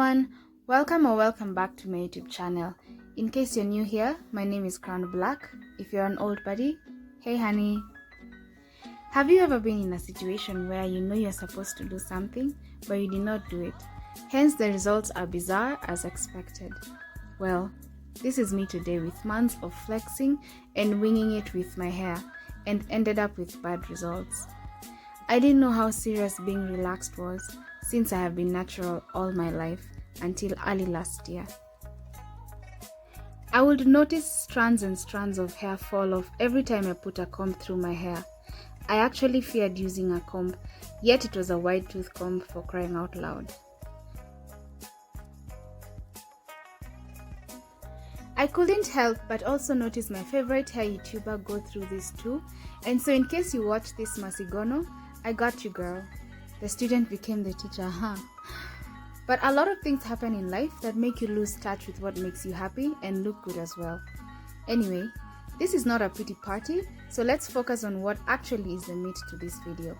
everyone, welcome back to my YouTube channel. In case you're new here, my name is Crown Black. If you're an old buddy, hey honey. Have you ever been in a situation where you know you're supposed to do something but you did not do it, hence the results are bizarre as expected? Well, this is me today with months of flexing and winging it with my hair and ended up with bad results. I didn't know how serious being relaxed was since I have been natural all my life until early last year. I would notice strands and strands of hair fall off every time I put a comb through my hair. I actually feared using a comb, yet it was a wide tooth comb, for crying out loud. I couldn't help but also notice my favorite hair YouTuber go through this too, and so in case you watch this Masigono, I got you, girl. The student became the teacher, huh? But a lot of things happen in life that make you lose touch with what makes you happy and look good as well. Anyway, this is not a pity party, so let's focus on what actually is the meat to this video.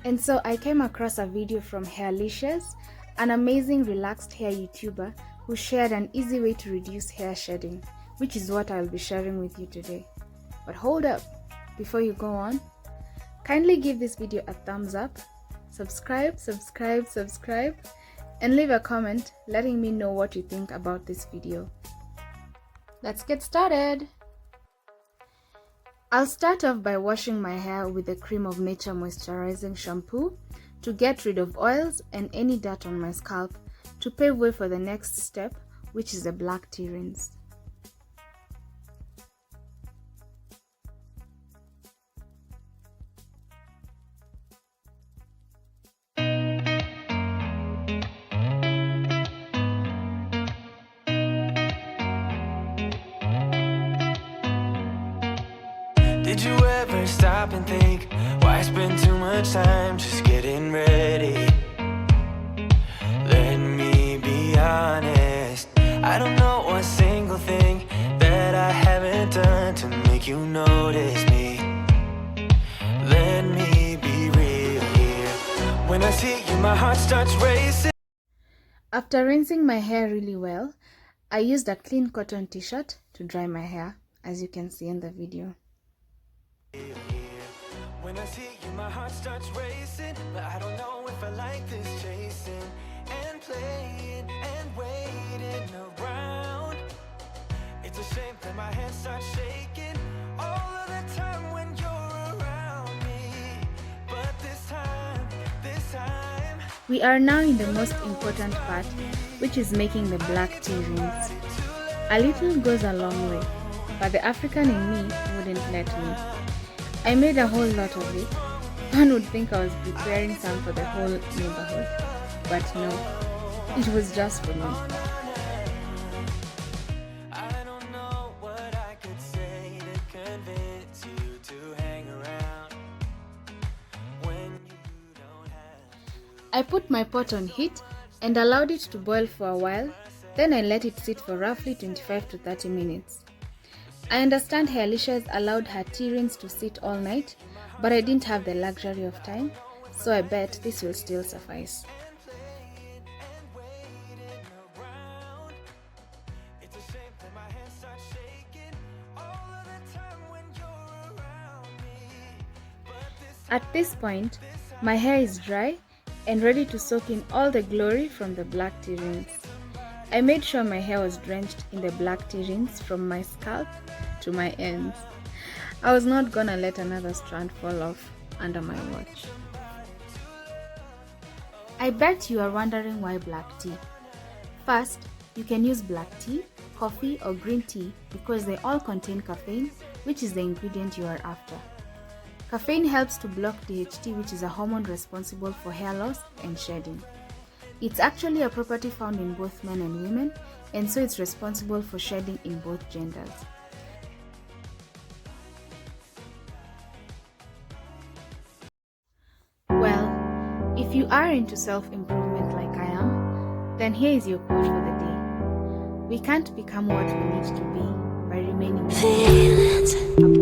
And so I came across a video from Hairlicious, an amazing relaxed hair YouTuber who shared an easy way to reduce hair shedding, which is what I'll be sharing with you today. But hold up, before you go on, kindly give this video a thumbs up, subscribe, and leave a comment letting me know what you think about this video. Let's get started! I'll start off by washing my hair with the Cream of Nature moisturizing shampoo to get rid of oils and any dirt on my scalp to pave way for the next step, which is the black tea rinse. Did you ever stop and think, why spend too much time just getting ready? Let me be honest, I don't know a single thing that I haven't done to make you notice me. Let me be real here. When I see you, my heart starts racing. After rinsing my hair really well, I used a clean cotton t-shirt to dry my hair, as you can see in the video. When I see you, my heart starts racing, but I don't know if I like this chasing and playing and waiting around. It's a shame that my hands start shaking all of the time when you're around me. But this time, we are now in the most important part, which is making the black tea rinse. A little goes a long way, but the African in me wouldn't let me. I made a whole lot of it. One would think I was preparing some for the whole neighborhood, but no, it was just for me. I don't know what I could say to convince you to hang around when you don't have to. I put my pot on heat and allowed it to boil for a while, then I let it sit for roughly 25 to 30 minutes. I understand Hairlicious allowed her tea rinse to sit all night, but I didn't have the luxury of time, so I bet this will still suffice. At this point, my hair is dry and ready to soak in all the glory from the black tea rinse. I made sure my hair was drenched in the black tea rinse from my scalp to my ends. I was not gonna let another strand fall off under my watch. I bet you are wondering why black tea. First, you can use black tea, coffee or green tea because they all contain caffeine, which is the ingredient you are after. Caffeine helps to block DHT, which is a hormone responsible for hair loss and shedding. It's actually a property found in both men and women, and so it's responsible for shedding in both genders. Well, if you are into self-improvement like I am, then here is your quote for the day. We can't become what we need to be by remaining feelings. A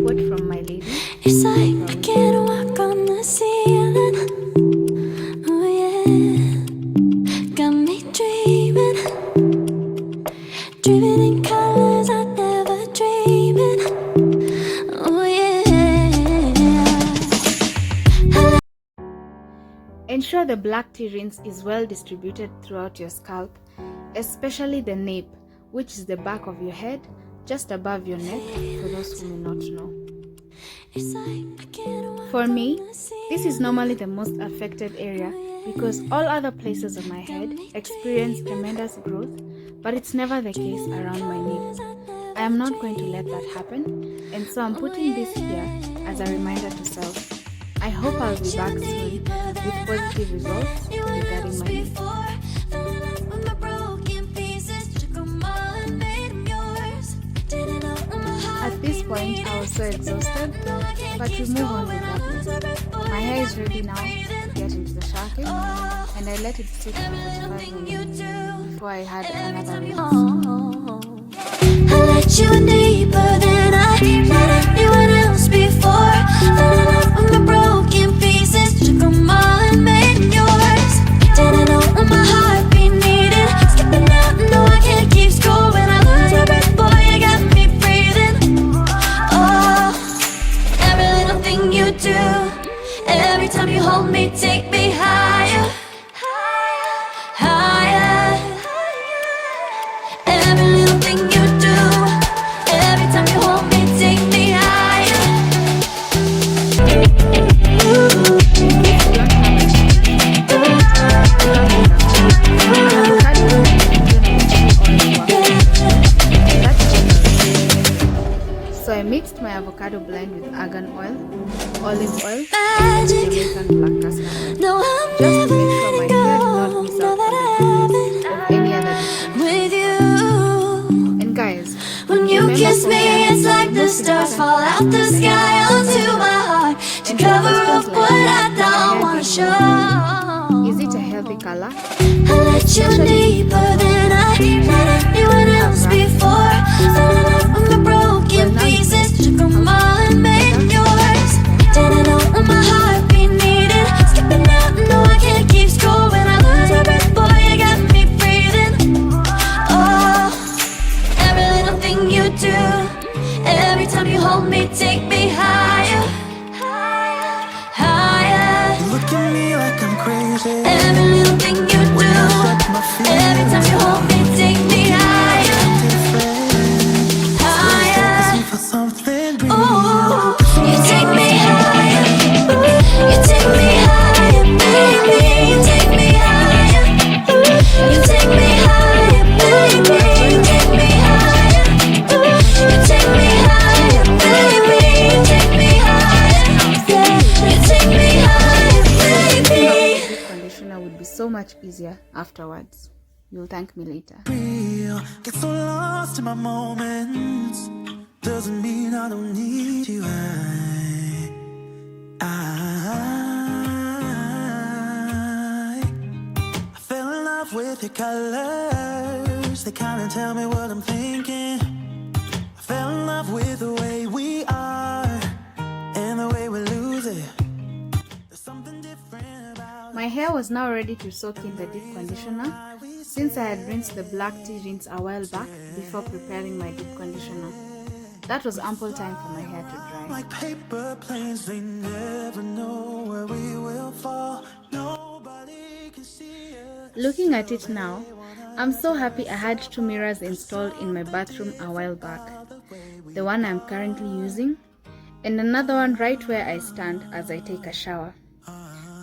quote from my lady. It's like I can't walk on the ceiling. Oh yeah. Ensure the black tea rinse is well distributed throughout your scalp, especially the nape, which is the back of your head, just above your neck, for those who may not know. For me, this is normally the most affected area because all other places on my head experience tremendous growth, but it's never the case around my nape. I am not going to let that happen, and so I'm putting this here as a reminder to self. I hope I'll be back soon with positive results regarding my nape. At this point, I was so exhausted, but we move on regardless. My hair is ready now to get into the shower cave, and I let it sit for 45 minutes before I had another rinse. I let you deeper than I let anyone else before. Fell in love with my broken pieces, took them all and made them yours. Didn't know what my heart be needed. Skipping out, no I can't keep score. When I lose my breath, boy, you got me breathing. Oh, every little thing you do, every time you hold me, take me higher, higher. Every little thing you do, every time you hold me, take me higher. So I mixed my avocado blend with argan oil, olive oil, and Magic. Jamaican black castor oil, No, I'm just to never make sure my letting hair did go. not miss Now out that I on the have goodness it of any other difference. with you. And guys, When you remember kiss for me, hair, it's like the most stars important fall out the is sky onto my heart to And cover questions up like, what I is my don't hair wanna getting oily? show. Is it a healthy color? I let you deeper than I let anyone else before. Fell in love with my broken pieces, took them all and made them yours. Didn't know what my heart be needed. Skipping out, no I can't keep score. When I lose my breath, boy, you got me breathing. Oh, every little thing you do, every time you hold me, take me higher, higher. Look at me like I'm crazy. Every little thing you do, every time you hold me, take me higher, higher. For something real. Ooh, you take me higher, you take me higher, baby. You take me higher, you take me higher, baby. You take me higher, you take me higher, baby. You take me higher, yeah. You take me higher, baby. This conditioner would be so much easier afterwards. You'll thank me later. Real. Get so lost in my moments. Doesn't mean I don't need you. I fell in love with your colors. They kinda tell me what I'm thinking. I fell in love with the way we are and the way we lose it. There's something different about My hair was now ready to soak in the deep conditioner since I had rinsed the black tea rinse a while back before preparing my deep conditioner. That was ample time for my hair to dry. like paper planes, they never know where we will fall. Nobody can see us. Looking at it now, I'm so happy I had 2 mirrors installed in my bathroom a while back. The one I'm currently using, and another one right where I stand as I take a shower.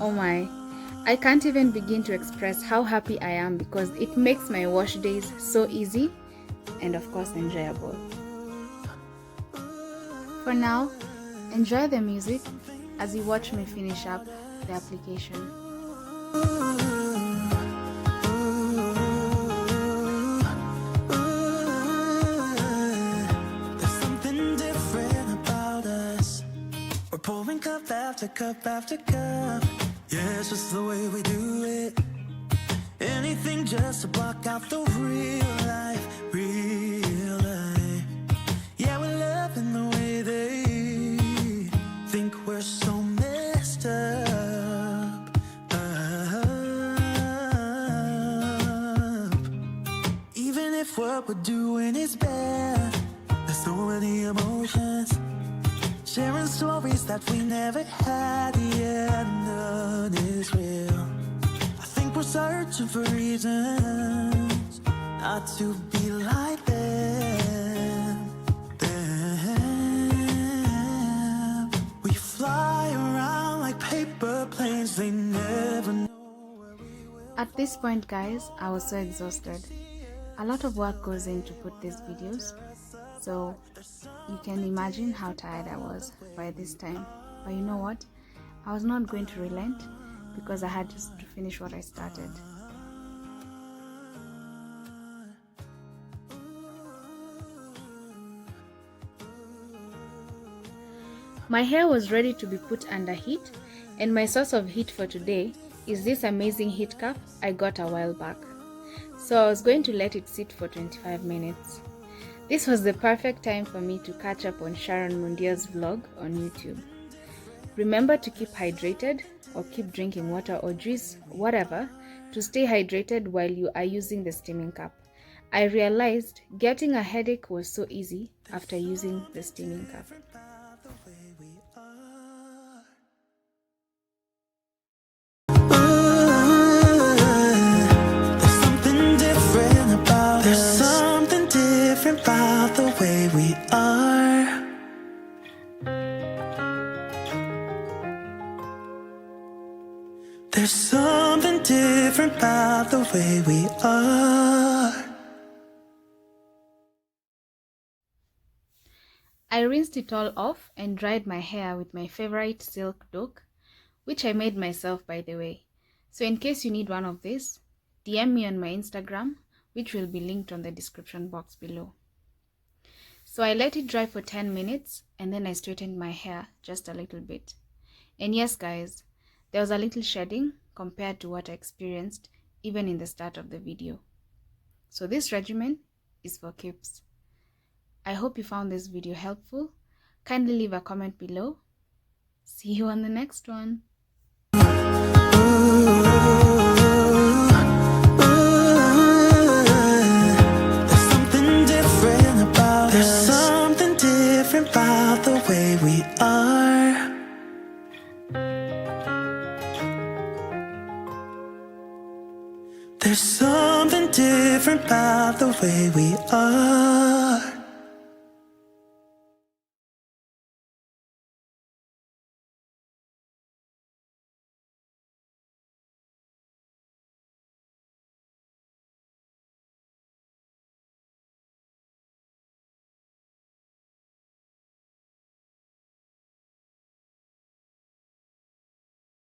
Oh my, I can't even begin to express how happy I am because it makes my wash days so easy and of course enjoyable. For now, enjoy the music as you watch me finish up the application. There's something different about us. We're pouring cup after cup after cup. Yeah, it's just the way we do it. Anything just to block out the real life, real life. Yeah, we're loving the way they think we're so messed up, Even if what we're doing is bad, there's so many emotions. Sharing stories that we never had, the end is real. I think we're searching for reasons not to be like them. We fly around like paper planes, they never know. At this point, guys, I was so exhausted. A lot of work goes in to put these videos, so you can imagine how tired I was by this time. But you know what? I was not going to relent because I had just to finish what I started. My hair was ready to be put under heat, and my source of heat for today is this amazing heat cup I got a while back. So I was going to let it sit for 25 minutes. This was the perfect time for me to catch up on Sharon Mundia's vlog on YouTube. Remember to keep hydrated, or keep drinking water or juice, whatever, to stay hydrated while you are using the steaming cup. I realized getting a headache was so easy after using the steaming cup. About the way we are. There's something different about the way we are. I rinsed it all off and dried my hair with my favorite silk dock, which I made myself, by the way. So in case you need one of these, DM me on my Instagram, which will be linked on the description box below. So I let it dry for 10 minutes and then I straightened my hair just a little bit. And yes guys, there was a little shedding compared to what I experienced even in the start of the video. So this regimen is for keeps. I hope you found this video helpful. Kindly leave a comment below. See you on the next one. About the way we are. There's something different about the way we are.